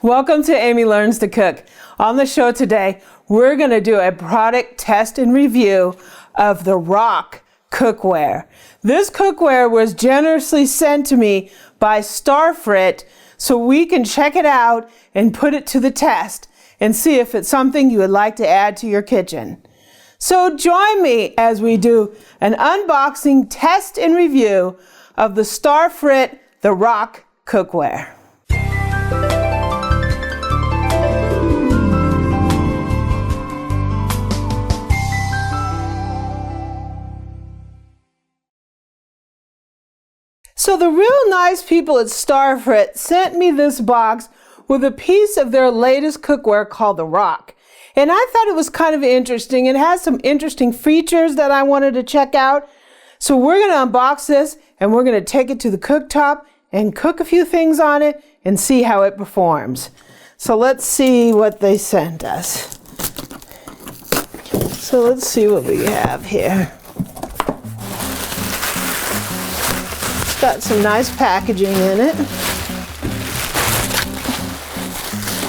Welcome to Amy Learns to Cook. On the show today, we're going to do a product test and review of the Rock cookware. This cookware was generously sent to me by Starfrit so we can check it out and put it to the test and see if it's something you would like to add to your kitchen. So join me as we do an unboxing, test, and review of the Starfrit, the Rock cookware. So the real nice people at Starfrit sent me this box with a piece of their latest cookware called the Rock. And I thought it was kind of interesting. It has some interesting features that I wanted to check out. So we're going to unbox this and we're going to take it to the cooktop and cook a few things on it and see how it performs. So let's see what they sent us. So let's see what we have here. Got some nice packaging in it.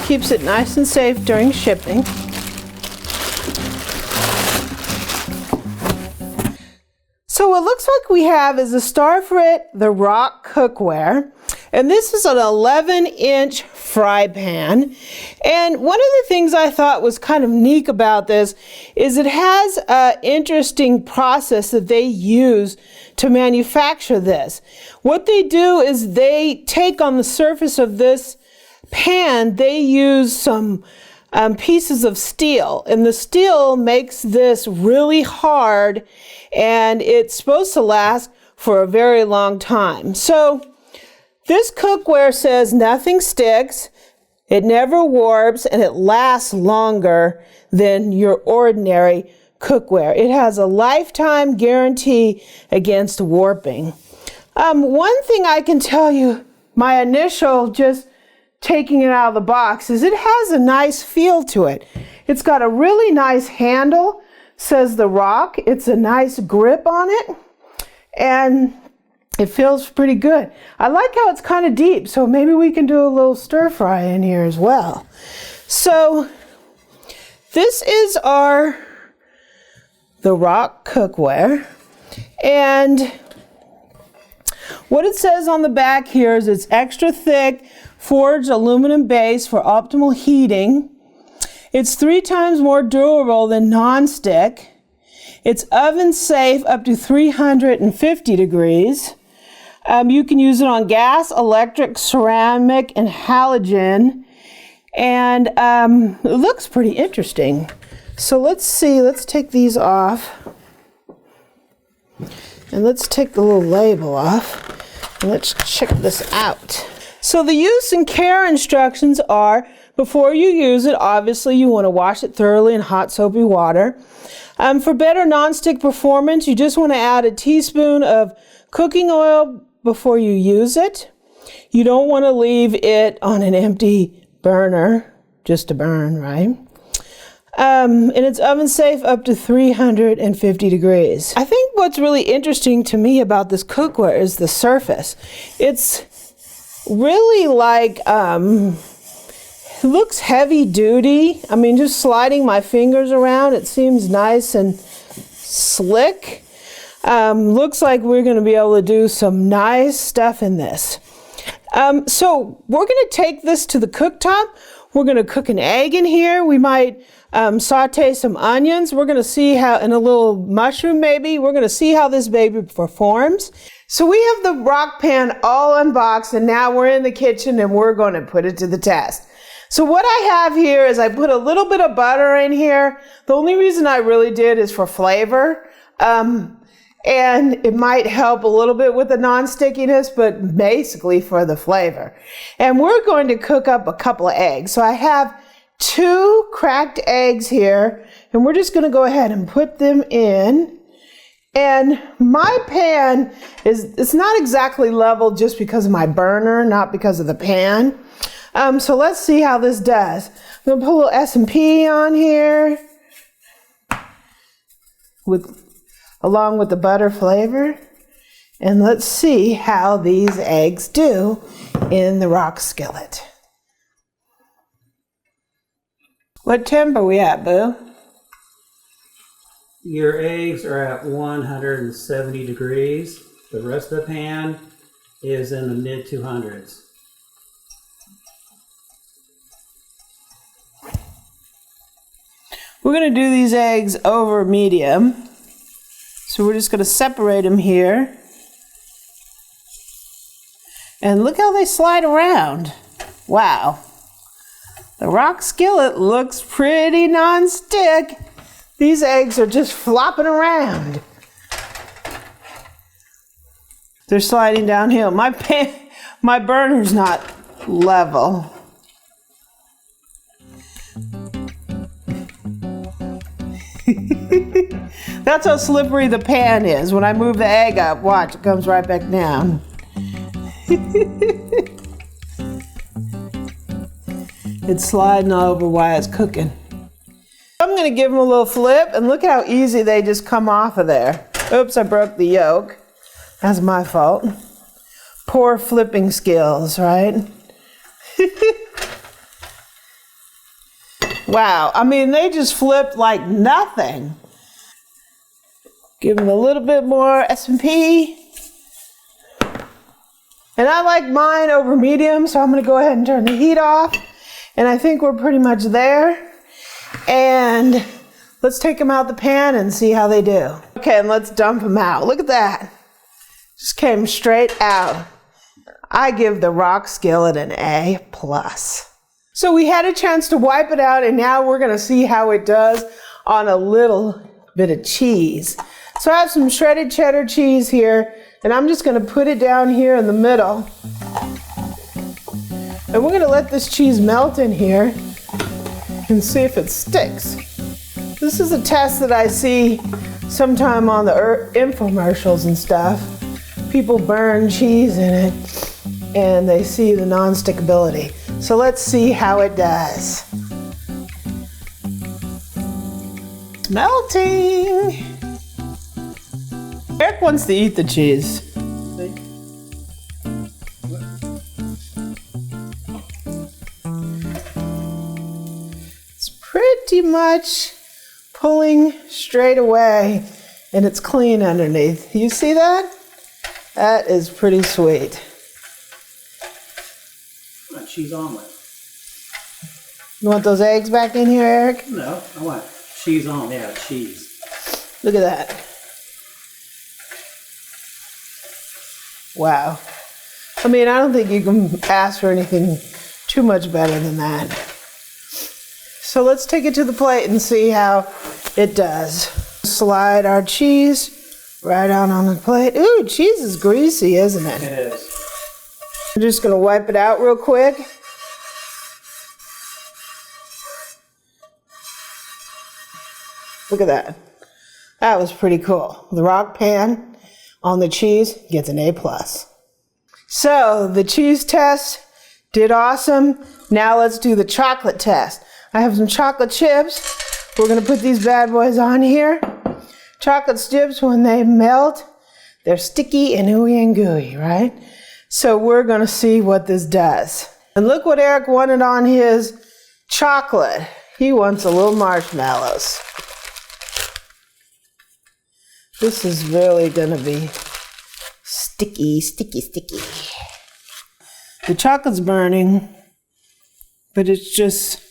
Keeps it nice and safe during shipping. So what looks like we have is a Starfrit, the Rock cookware. And this is an 11-inch fry pan. And one of the things I thought was kind of neat about this is it has an interesting process that they use to manufacture this. What they do is they take on the surface of this pan, they use some pieces of steel, and the steel makes this really hard, and it's supposed to last for a very long time. So this cookware says nothing sticks, it never warps, and it lasts longer than your ordinary cookware. It has a lifetime guarantee against warping. One thing I can tell you, my initial just taking it out of the box, is it has a nice feel to it. It's got a really nice handle, says the Rock. It's a nice grip on it, and it feels pretty good. I like how it's kind of deep, so maybe we can do a little stir fry in here as well. So this is the Rock cookware, and what it says on the back here is it's extra thick forged aluminum base for optimal heating. It's 3 times more durable than nonstick. It's oven safe up to 350 degrees. You can use it on gas, electric, ceramic, and halogen. And it looks pretty interesting. So let's see, let's take these off. And let's take the little label off. And let's check this out. So the use and care instructions are, before you use it, obviously you want to wash it thoroughly in hot soapy water. For better nonstick performance, you just want to add a teaspoon of cooking oil before you use it. You don't want to leave it on an empty burner, just to burn, right? And it's oven safe up to 350 degrees. I think what's really interesting to me about this cookware is the surface. It's really like, it looks heavy duty. I mean, just sliding my fingers around, it seems nice and slick. Looks like we're going to be able to do some nice stuff in this. So we're going to take this to the cooktop. We're going to cook an egg in here. We might saute some onions. We're going to see how, and a little mushroom maybe. We're going to see how this baby performs. So we have the Rock pan all unboxed, and now we're in the kitchen and we're going to put it to the test. So what I have here is I put a little bit of butter in here. The only reason I really did is for flavor. And it might help a little bit with the non-stickiness, but basically for the flavor. And we're going to cook up a couple of eggs. So I have 2 cracked eggs here, and we're just going to go ahead and put them in. And my pan it's not exactly level just because of my burner, not because of the pan. So let's see how this does. I'm going to put a little S&P on here along with the butter flavor. And let's see how these eggs do in the Rock skillet. What temp are we at, Boo? Your eggs are at 170 degrees. The rest of the pan is in the mid 200s. We're going to do these eggs over medium. So we're just going to separate them here. And look how they slide around. Wow. The rock skillet looks pretty non-stick. These eggs are just flopping around. They're sliding downhill. My burner's not level. That's how slippery the pan is. When I move the egg up, watch, it comes right back down. It's sliding all over while it's cooking. I'm going to give them a little flip, and look how easy they just come off of there. Oops, I broke the yolk. That's my fault. Poor flipping skills, right? Wow, I mean, they just flipped like nothing. Give them a little bit more S&P. And I like mine over medium, so I'm going to go ahead and turn the heat off. And I think we're pretty much there. And let's take them out the pan and see how they do. Okay, and let's dump them out. Look at that. Just came straight out. I give the rock skillet an A+. So we had a chance to wipe it out, and now we're going to see how it does on a little bit of cheese. So I have some shredded cheddar cheese here, and I'm just going to put it down here in the middle. And we're going to let this cheese melt in here and see if it sticks. This is a test that I see sometime on the infomercials and stuff. People burn cheese in it and they see the non-stickability. So let's see how it does. It's melting. Eric wants to eat the cheese. Pretty much pulling straight away, and it's clean underneath. You see that? That is pretty sweet. A cheese omelet. You want those eggs back in here, Eric? No, I want cheese on. Yeah, cheese. Look at that. Wow. I mean, I don't think you can ask for anything too much better than that. So let's take it to the plate and see how it does. Slide our cheese right out on the plate. Ooh, cheese is greasy, isn't it? It is. I'm just going to wipe it out real quick. Look at that. That was pretty cool. The rock pan on the cheese gets an A+. So the cheese test did awesome. Now let's do the chocolate test. I have some chocolate chips. We're going to put these bad boys on here. Chocolate chips, when they melt, they're sticky and ooey and gooey, right? So we're going to see what this does. And look what Eric wanted on his chocolate. He wants a little marshmallows. This is really going to be sticky, sticky, sticky. The chocolate's burning, but it's just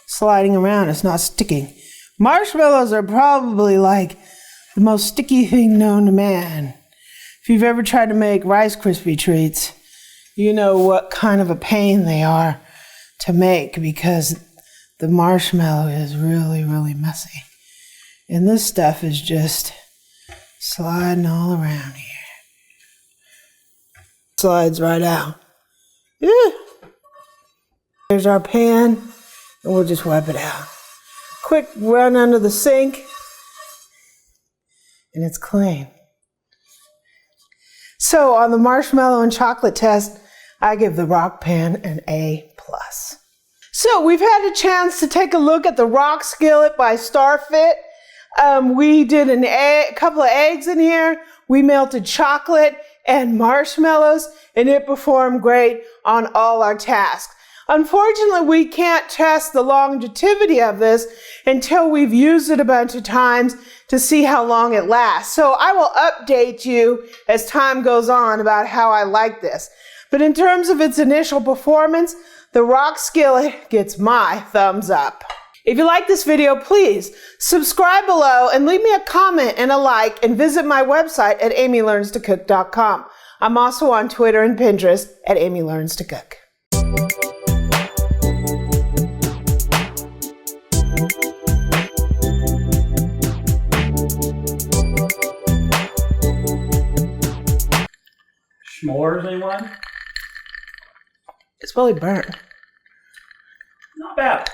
sliding around. It's not sticking. Marshmallows are probably like the most sticky thing known to man. If you've ever tried to make Rice Krispie treats, you know what kind of a pain they are to make because the marshmallow is really, really messy. And this stuff is just sliding all around here. Slides right out. There's our pan. And we'll just wipe it out. Quick run under the sink, and it's clean. So on the marshmallow and chocolate test, I give the rock pan an A+. So we've had a chance to take a look at the rock skillet by Starfrit. We did a couple of eggs in here. We melted chocolate and marshmallows, and it performed great on all our tasks. Unfortunately, we can't test the longevity of this until we've used it a bunch of times to see how long it lasts. So I will update you as time goes on about how I like this. But in terms of its initial performance, the rock skillet gets my thumbs up. If you like this video, please subscribe below and leave me a comment and a like, and visit my website at amylearnstocook.com. I'm also on Twitter and Pinterest at amylearnstocook. S'mores, anyone? It's really burnt. Not bad.